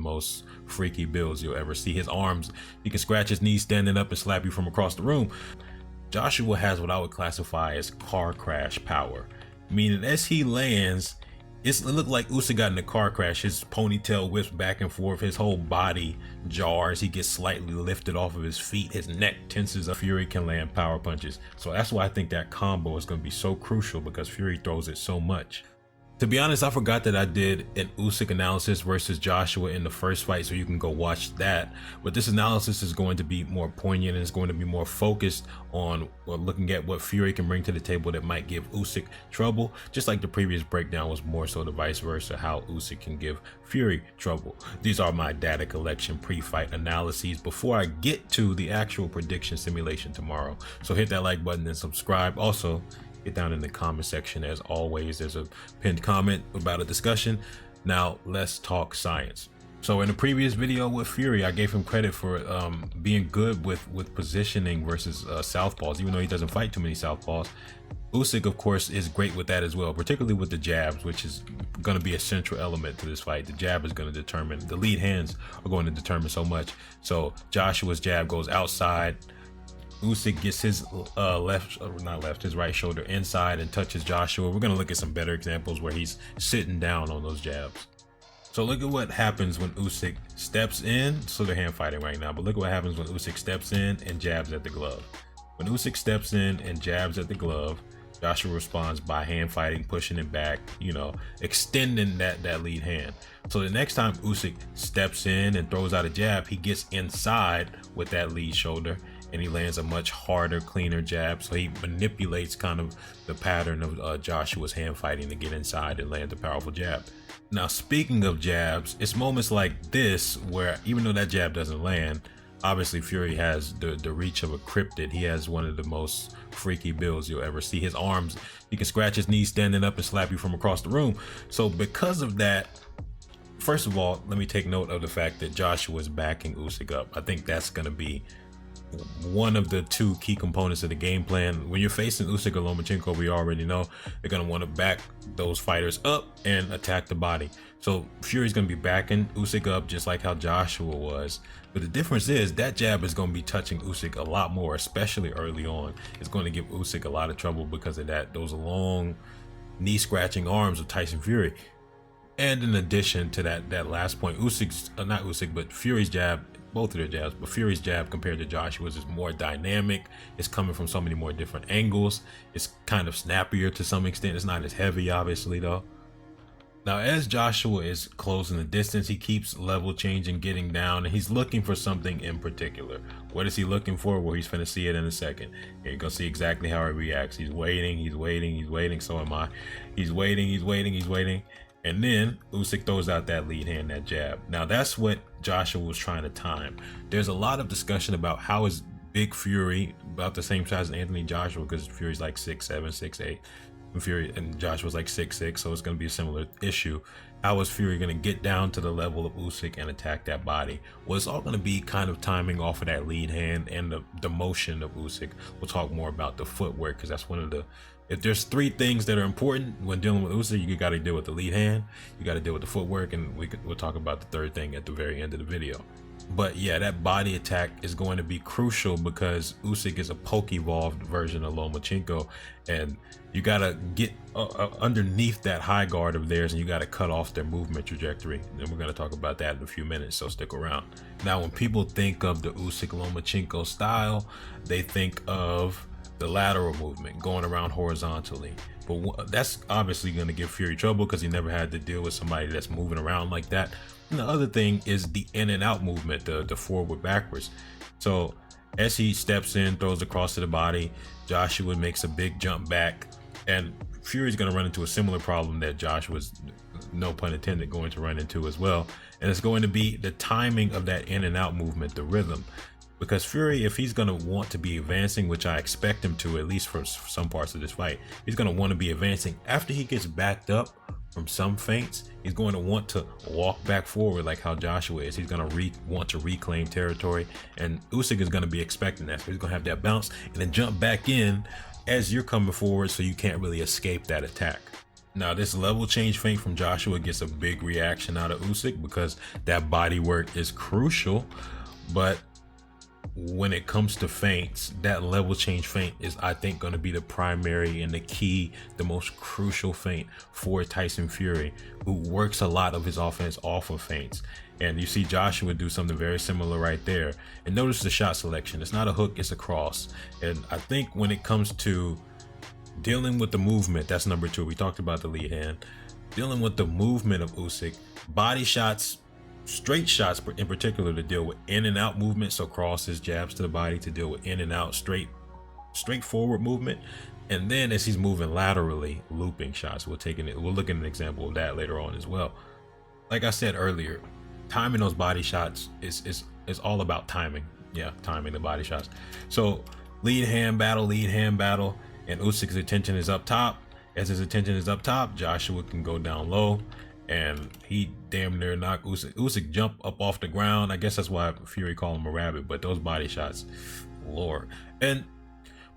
most freaky builds you'll ever see. His arms, he can scratch his knees standing up and slap you from across the room. Joshua has what I would classify as car crash power, meaning as he lands, it looked like Usyk got in a car crash. His ponytail whips back and forth, his whole body jars, he gets slightly lifted off of his feet, his neck tenses. Fury can land power punches. So that's why I think that combo is going to be so crucial, because Fury throws it so much. To be honest, I forgot that I did an Usyk analysis versus Joshua in the first fight, so you can go watch that. But this analysis is going to be more poignant and it's going to be more focused on looking at what Fury can bring to the table that might give Usyk trouble, just like the previous breakdown was more so the vice versa, how Usyk can give Fury trouble. These are my data collection pre-fight analyses before I get to the actual prediction simulation tomorrow. So hit that like button and subscribe. Also, get down in the comment section. As always, there's a pinned comment about a discussion. Now let's talk science. So in the previous video with Fury, I gave him credit for being good with positioning versus southpaws, even though he doesn't fight too many southpaws. Usyk, of course, is great with that as well, particularly with the jabs, which is going to be a central element to this fight. The jab is going to determine, the lead hands are going to determine so much. So Joshua's jab goes outside. Usyk gets his his right shoulder inside and touches Joshua. We're going to look at some better examples where he's sitting down on those jabs. So look at what happens when Usyk steps in. So they're hand fighting right now, but look at what happens when Usyk steps in and jabs at the glove. When Usyk steps in and jabs at the glove, Joshua responds by hand fighting, pushing it back, you know, extending that lead hand. So the next time Usyk steps in and throws out a jab, he gets inside with that lead shoulder and he lands a much harder, cleaner jab. So he manipulates kind of the pattern of Joshua's hand fighting to get inside and land a powerful jab. Now, speaking of jabs, it's moments like this where even though that jab doesn't land, obviously Fury has the reach of a cryptid. He has one of the most freaky builds you'll ever see. His arms, he can scratch his knees standing up and slap you from across the room. So because of that, first of all, let me take note of the fact that Joshua is backing Usyk up. I think that's going to be one of the two key components of the game plan. When you're facing Usyk or Lomachenko, we already know they're going to want to back those fighters up and attack the body. So Fury's going to be backing Usyk up just like how Joshua was. But the difference is that jab is going to be touching Usyk a lot more, especially early on. It's going to give Usyk a lot of trouble because of that, those long knee scratching arms of Tyson Fury. And in addition to that last point, Usyk's, not Usyk, but Fury's jab, both of their jabs, but Fury's jab compared to Joshua's is more dynamic. It's coming from so many more different angles. It's kind of snappier to some extent. It's not as heavy, obviously, though. Now, as Joshua is closing the distance, he keeps level changing, getting down, and he's looking for something in particular. What is he looking for? Well, he's finna see it in a second. You're gonna see exactly how he reacts. He's waiting, he's waiting, he's waiting. So am I. He's waiting, he's waiting, he's waiting. And then Usyk throws out that lead hand, that jab. Now that's what Joshua was trying to time. There's a lot of discussion about how is Big Fury about the same size as Anthony Joshua, because Fury's like 6'7", 6'8", and Fury and Joshua's like 6'6", so it's going to be a similar issue. How is Fury going to get down to the level of Usyk and attack that body? Well, it's all going to be kind of timing off of that lead hand and the motion of Usyk. We'll talk more about the footwork, because that's one of the, if there's three things that are important when dealing with Usyk, you got to deal with the lead hand, you got to deal with the footwork, and we'll talk about the third thing at the very end of the video. But yeah, that body attack is going to be crucial because Usyk is a poke evolved version of Lomachenko, and you got to get underneath that high guard of theirs, and you got to cut off their movement trajectory. And we're going to talk about that in a few minutes, so stick around. Now, when people think of the Usyk Lomachenko style, they think of the lateral movement, going around horizontally. But that's obviously going to give Fury trouble because he never had to deal with somebody that's moving around like that. And the other thing is the in and out movement, the forward backwards. So as he steps in, throws across to the body, Joshua makes a big jump back, and Fury's going to run into a similar problem that Joshua's, no pun intended, going to run into as well. And it's going to be the timing of that in and out movement, the rhythm. Because Fury, if he's going to want to be advancing, which I expect him to, at least for some parts of this fight, he's going to want to be advancing. After he gets backed up from some feints, he's going to want to walk back forward like how Joshua is. He's going to want to reclaim territory, and Usyk is going to be expecting that. So he's going to have that bounce and then jump back in as you're coming forward, so you can't really escape that attack. Now this level change feint from Joshua gets a big reaction out of Usyk because that body work is crucial, but when it comes to feints, that level change feint is, I think, going to be the primary and the key, the most crucial feint for Tyson Fury, who works a lot of his offense off of feints. And you see Joshua do something very similar right there. And notice the shot selection. It's not a hook, it's a cross. And I think when it comes to dealing with the movement, that's number two. We talked about the lead hand. Dealing with the movement of Usyk, body shots, straight shots in particular, to deal with in and out movement, so crosses, jabs to the body to deal with in and out, straightforward movement. And then as he's moving laterally, looping shots. We'll look at an example of that later on as well. Like I said earlier, timing those body shots is all about timing. Yeah, timing the body shots. So lead hand battle, and Usyk's attention is up top. As his attention is up top, Joshua can go down low, and he damn near knocked Usyk. Usyk jump up off the ground. I guess that's why Fury called him a rabbit, but those body shots, Lord. And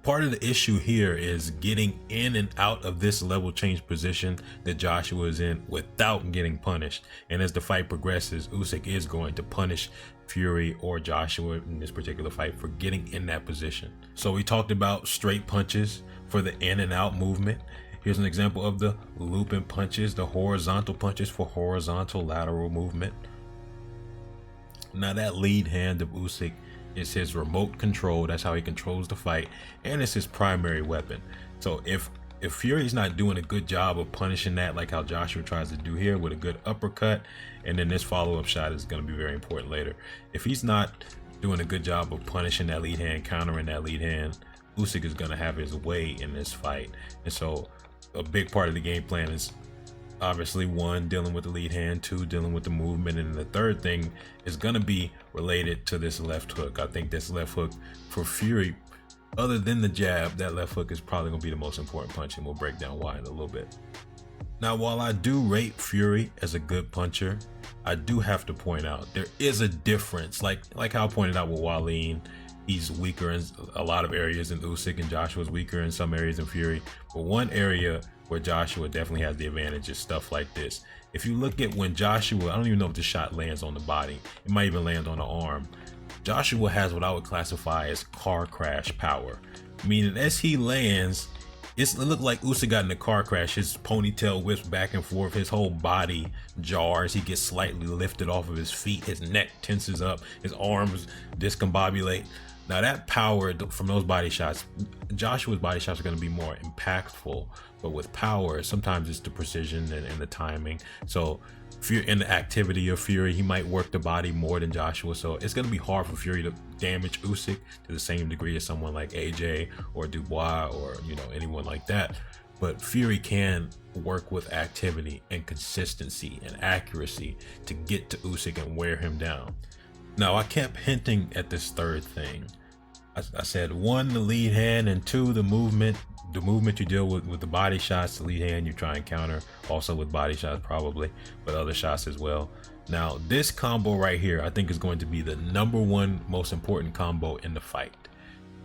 part of the issue here is getting in and out of this level change position that Joshua is in without getting punished. And as the fight progresses, Usyk is going to punish Fury or Joshua in this particular fight for getting in that position. So we talked about straight punches for the in and out movement. Here's an example of the looping punches, the horizontal punches for horizontal lateral movement. Now that lead hand of Usyk is his remote control. That's how he controls the fight, and it's his primary weapon. So if Fury's not doing a good job of punishing that, like how Joshua tries to do here with a good uppercut, and then this follow-up shot is going to be very important later. If he's not doing a good job of punishing that lead hand, countering that lead hand, Usyk is going to have his way in this fight. And so a big part of the game plan is obviously, one, dealing with the lead hand, two, dealing with the movement, and the third thing is going to be related to this left hook. I think this left hook for Fury, other than the jab, that left hook is probably going to be the most important punch, and we'll break down why in a little bit. Now, while I do rate Fury as a good puncher, I do have to point out there is a difference. Like how I pointed out with Wallin, he's weaker in a lot of areas in Usyk, and Joshua's weaker in some areas in Fury. But one area where Joshua definitely has the advantage is stuff like this. If you look at when Joshua, I don't even know if the shot lands on the body, it might even land on the arm. Joshua has what I would classify as car crash power, meaning as he lands, it looked like Usyk got in a car crash. His ponytail whips back and forth, his whole body jars, he gets slightly lifted off of his feet, his neck tenses up, his arms discombobulate. Now that power from those body shots, Joshua's body shots are going to be more impactful, but with power, sometimes it's the precision and the timing. So in the activity of Fury, he might work the body more than Joshua. So it's going to be hard for Fury to damage Usyk to the same degree as someone like AJ or Dubois or, anyone like that. But Fury can work with activity and consistency and accuracy to get to Usyk and wear him down. Now, I kept hinting at this third thing. I said, one, the lead hand, and two, the movement. The movement you deal with the body shots, the lead hand you try and counter, also with body shots probably, but other shots as well. Now, this combo right here, I think is going to be the number one most important combo in the fight.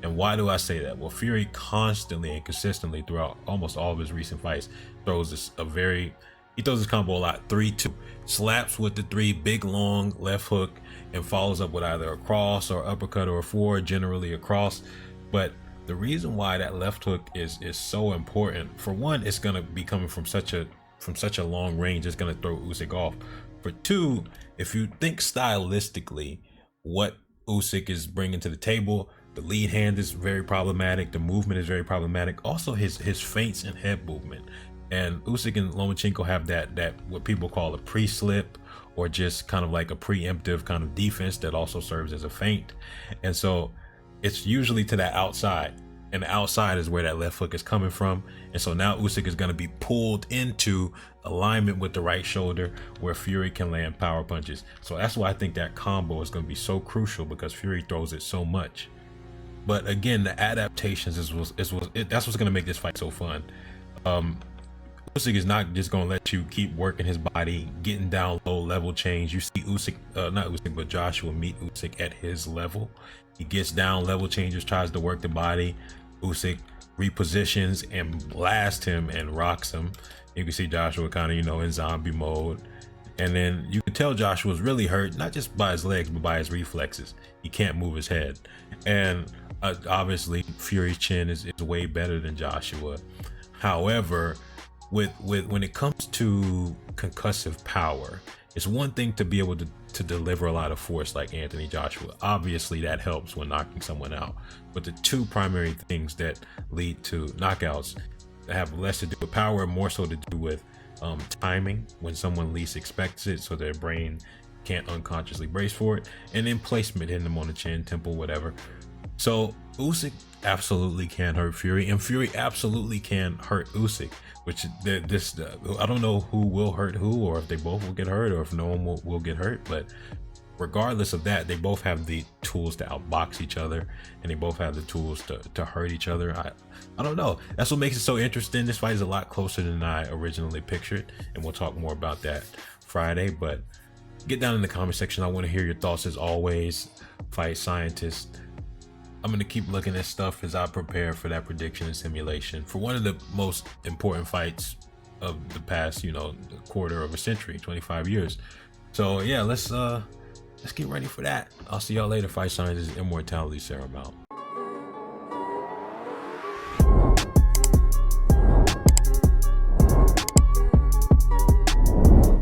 And why do I say that? Well, Fury constantly and consistently throughout almost all of his recent fights throws this combo a lot. 3-2, slaps with the 3, big long left hook, and follows up with either a cross or uppercut or a forward, generally a cross. But the reason why that left hook is so important, for one, it's going to be coming from such a long range, it's going to throw Usyk off. For two, if you think stylistically what Usyk is bringing to the table, the lead hand is very problematic, the movement is very problematic, also his feints and head movement. And Usyk and Lomachenko have that what people call a pre-slip, or just kind of like a preemptive kind of defense that also serves as a feint. And so it's usually to that outside, and the outside is where that left hook is coming from. And so now Usyk is going to be pulled into alignment with the right shoulder where Fury can land power punches. So that's why I think that combo is going to be so crucial, because Fury throws it so much. But again, the adaptations that's what's going to make this fight so fun. Usyk is not just going to let you keep working his body, getting down low, level change. You see Joshua meet Usyk at his level. He gets down, level changes, tries to work the body. Usyk repositions and blasts him and rocks him. You can see Joshua kind of, in zombie mode. And then you can tell Joshua's really hurt, not just by his legs, but by his reflexes. He can't move his head. And obviously, Fury's chin is way better than Joshua. However, when it comes to concussive power, it's one thing to be able to deliver a lot of force like Anthony Joshua. Obviously, that helps when knocking someone out. But the two primary things that lead to knockouts have less to do with power and more so to do with timing, when someone least expects it, so their brain can't unconsciously brace for it, and then placement, hitting them on the chin, temple, whatever. So Usyk absolutely can hurt Fury, and Fury absolutely can hurt Usyk, which I don't know who will hurt who, or if they both will get hurt, or if no one will get hurt. But regardless of that, they both have the tools to outbox each other, and they both have the tools to hurt each other. I don't know. That's what makes it so interesting. This fight is a lot closer than I originally pictured, and we'll talk more about that Friday. But get down in the comment section. I want to hear your thoughts as always, fight scientist. I'm going to keep looking at stuff as I prepare for that prediction and simulation for one of the most important fights of the past, quarter of a century, 25 years. So yeah, let's get ready for that. I'll see y'all later, fight scientists. Immortality Serum out.